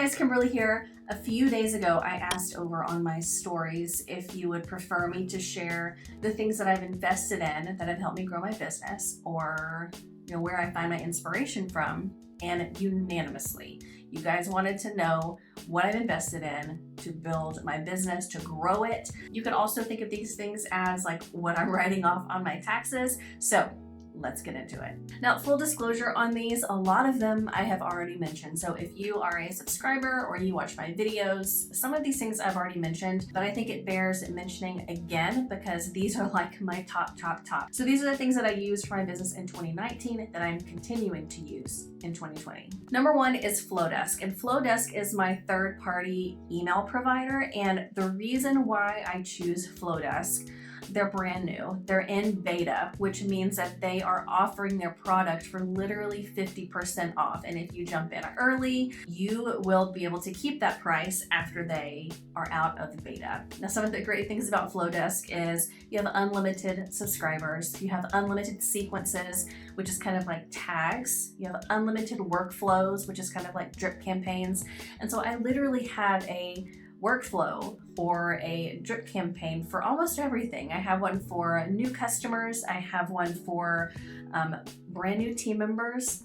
guys, Kimberly here. A few days ago, I asked over on my stories if you would prefer me to share the things that I've invested in that have helped me grow my business, or where I find my inspiration from. And unanimously, you guys wanted to know what I've invested in to build my business, to grow it. You can also think of these things as like what I'm writing off on my taxes. So let's get into it. Now, full disclosure on these, a lot of them I have already mentioned. So if you are a subscriber or you watch my videos, some of these things I've already mentioned, but I think it bears mentioning again because these are like my top. So these are the things that I used for my business in 2019 that I'm continuing to use in 2020. Number one is Flowdesk, and Flowdesk is my third-party email provider. And the reason why I choose Flowdesk, they're brand new. They're in beta, which means that they are offering their product for literally 50% off. And if you jump in early, you will be able to keep that price after they are out of the beta. Now, some of the great things about Flowdesk is you have unlimited subscribers, you have unlimited sequences, which is kind of like tags, you have unlimited workflows, which is kind of like drip campaigns. And so I literally have a workflow or a drip campaign for almost everything. I have one for new customers. I have one for brand new team members.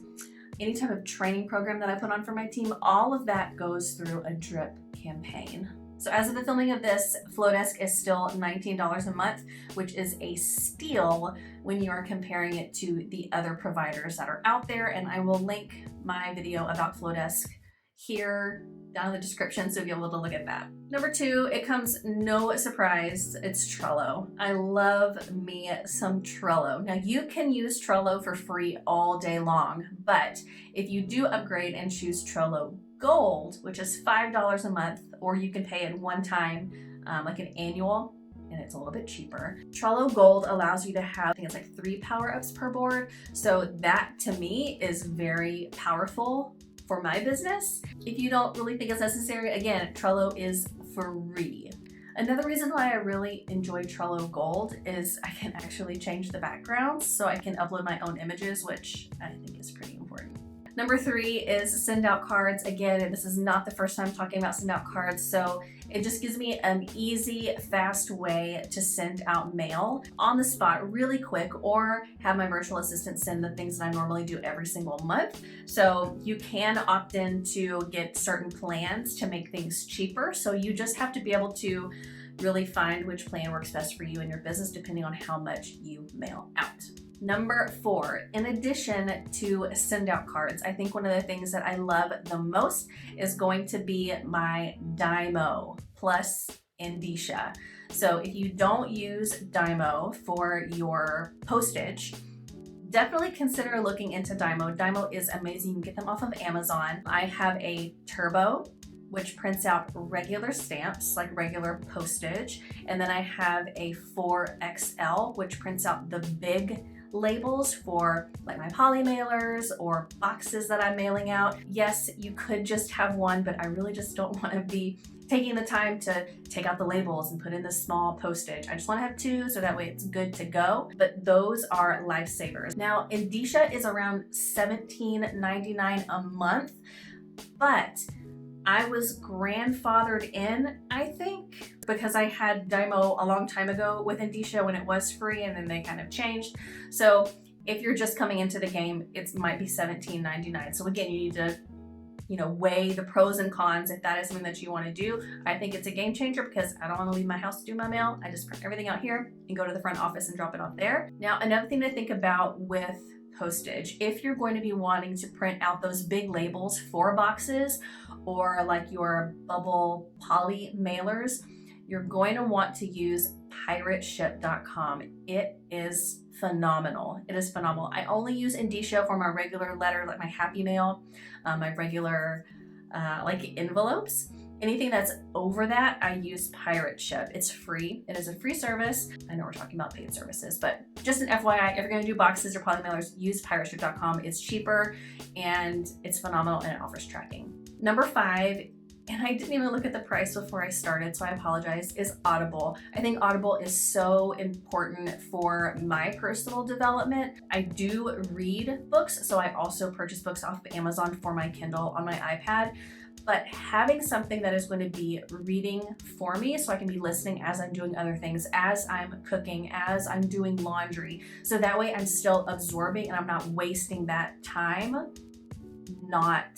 Any type of training program that I put on for my team, all of that goes through a drip campaign. So as of the filming of this, Flowdesk is still $19 a month, which is a steal when you are comparing it to the other providers that are out there. And I will link my video about Flowdesk here down in the description, so you'll be able to look at that. Number two, it comes no surprise, it's Trello. I love me some Trello. Now, you can use Trello for free all day long, but if you do upgrade and choose Trello Gold, which is $5 a month, or you can pay it one time, like an annual, and it's a little bit cheaper. Trello Gold allows you to have, I think it's like 3 power-ups per board. So that to me is very powerful for my business. If you don't really think it's necessary, again, Trello is free. Another reason why I really enjoy Trello Gold is I can actually change the backgrounds, so I can upload my own images, which I think is pretty important. Number three is send out cards. Again, this is not the first time talking about send out cards, so it just gives me an easy, fast way to send out mail on the spot really quick, or have my virtual assistant send the things that I normally do every single month. So you can opt in to get certain plans to make things cheaper. So you just have to be able to really find which plan works best for you and your business depending on how much you mail out. Number four, in addition to send out cards, I think one of the things that I love the most is going to be my Dymo plus Indicia. So if you don't use Dymo for your postage, definitely consider looking into Dymo. Dymo is amazing. You can get them off of Amazon. I have a Turbo, which prints out regular stamps, like regular postage. And then I have a 4XL, which prints out the big labels for like my poly mailers or boxes that I'm mailing out. Yes, you could just have one, but I really just don't want to be taking the time to take out the labels and put in the small postage. I just want to have two, so that way it's good to go. But those are lifesavers. Now, Indicia is around $17.99 a month, but I was grandfathered in, I think, because I had Dymo a long time ago with Indicia when it was free, and then they kind of changed. So if you're just coming into the game, it might be $17.99. So again, you need to, weigh the pros and cons if that is something that you want to do. I think it's a game changer because I don't want to leave my house to do my mail. I just print everything out here and go to the front office and drop it off there. Now, another thing to think about with postage, if you're going to be wanting to print out those big labels for boxes or like your bubble poly mailers, you're going to want to use pirateship.com. It is phenomenal. It is phenomenal. I only use Indicia for my regular letter, like my Happy Mail, my regular like envelopes. Anything that's over that, I use Pirate Ship. It's free. It is a free service. I know we're talking about paid services, but just an FYI, if you're going to do boxes or poly mailers, use pirateship.com. It's cheaper and it's phenomenal, and it offers tracking. Number five and I didn't even look at the price before I started, so I apologize, is Audible. I think Audible is so important for my personal development. I do read books, so I also purchase books off of Amazon for my Kindle on my iPad. But having something that is going to be reading for me so I can be listening as I'm doing other things, as I'm cooking, as I'm doing laundry. So that way I'm still absorbing and I'm not wasting that time not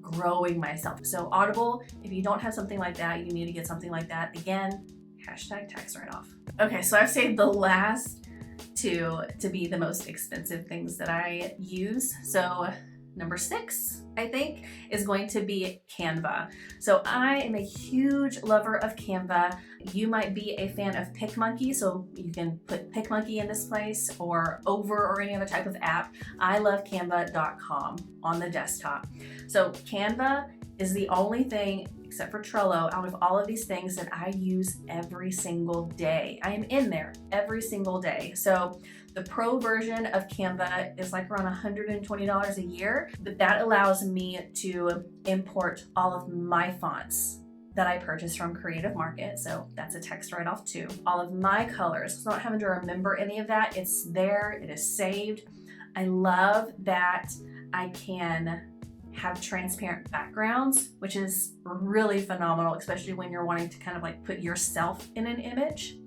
growing myself. So Audible, if you don't have something like that, you need to get something like that. Again, hashtag tax write-off. Okay, so I've saved the last two to be the most expensive things that I use. So number 6, I think, is going to be Canva. So I am a huge lover of Canva. You might be a fan of PicMonkey, so you can put PicMonkey in this place, or Over, or any other type of app. I love Canva.com on the desktop. So Canva is the only thing, except for Trello, out of all of these things that I use every single day. I am in there every single day. So the pro version of Canva is like around $120 a year, but that allows me to import all of my fonts that I purchased from Creative Market. So that's a text write-off too. All of my colors, so not having to remember any of that. It's there, it is saved. I love that I can have transparent backgrounds, which is really phenomenal, especially when you're wanting to kind of like put yourself in an image.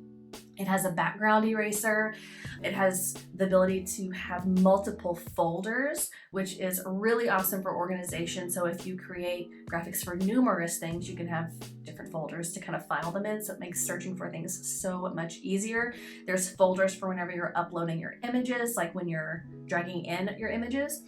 It has a background eraser. It has the ability to have multiple folders, which is really awesome for organization. So if you create graphics for numerous things, you can have different folders to kind of file them in. So it makes searching for things so much easier. There's folders for whenever you're uploading your images, like when you're dragging in your images.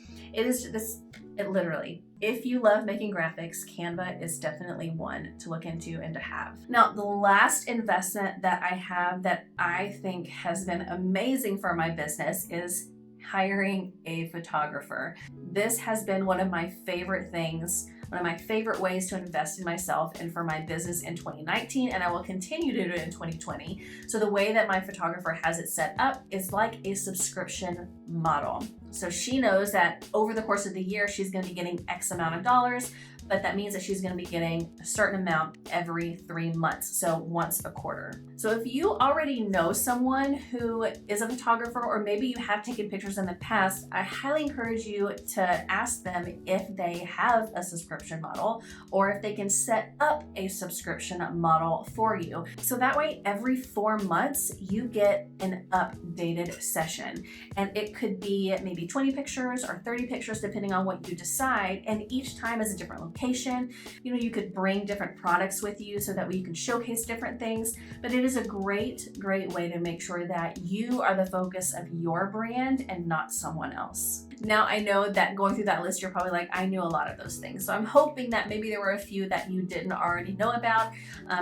It literally, if you love making graphics, Canva is definitely one to look into and to have. Now, the last investment that I have that I think has been amazing for my business is hiring a photographer. This has been one of my favorite things, one of my favorite ways to invest in myself and for my business in 2019, and I will continue to do it in 2020. So the way that my photographer has it set up is like a subscription model. So she knows that over the course of the year, she's going to be getting X amount of dollars, but that means that she's going to be getting a certain amount every 3 months, so once a quarter. So if you already know someone who is a photographer, or maybe you have taken pictures in the past, I highly encourage you to ask them if they have a subscription model or if they can set up a subscription model for you. So that way, every 4 months, you get an updated session. And it could be maybe 20 pictures or 30 pictures, depending on what you decide. And each time is a different location. You know, you could bring different products with you so that way you can showcase different things. But it is a great way to make sure that you are the focus of your brand and not someone else. Now, I know that going through that list, you're probably like, I knew a lot of those things. So I'm hoping that maybe there were a few that you didn't already know about.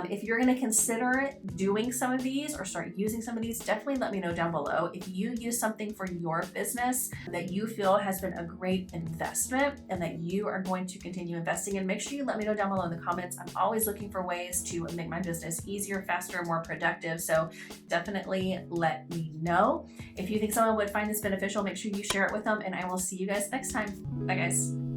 If you're going to consider doing some of these or start using some of these, definitely let me know down below. If you use something for your business that you feel has been a great investment and that you are going to continue investing in, make sure you let me know down below in the comments. I'm always looking for ways to make my business easier, faster, more productive. So definitely let me know. If you think someone would find this beneficial, make sure you share it with them, and I will see you guys next time. Bye guys.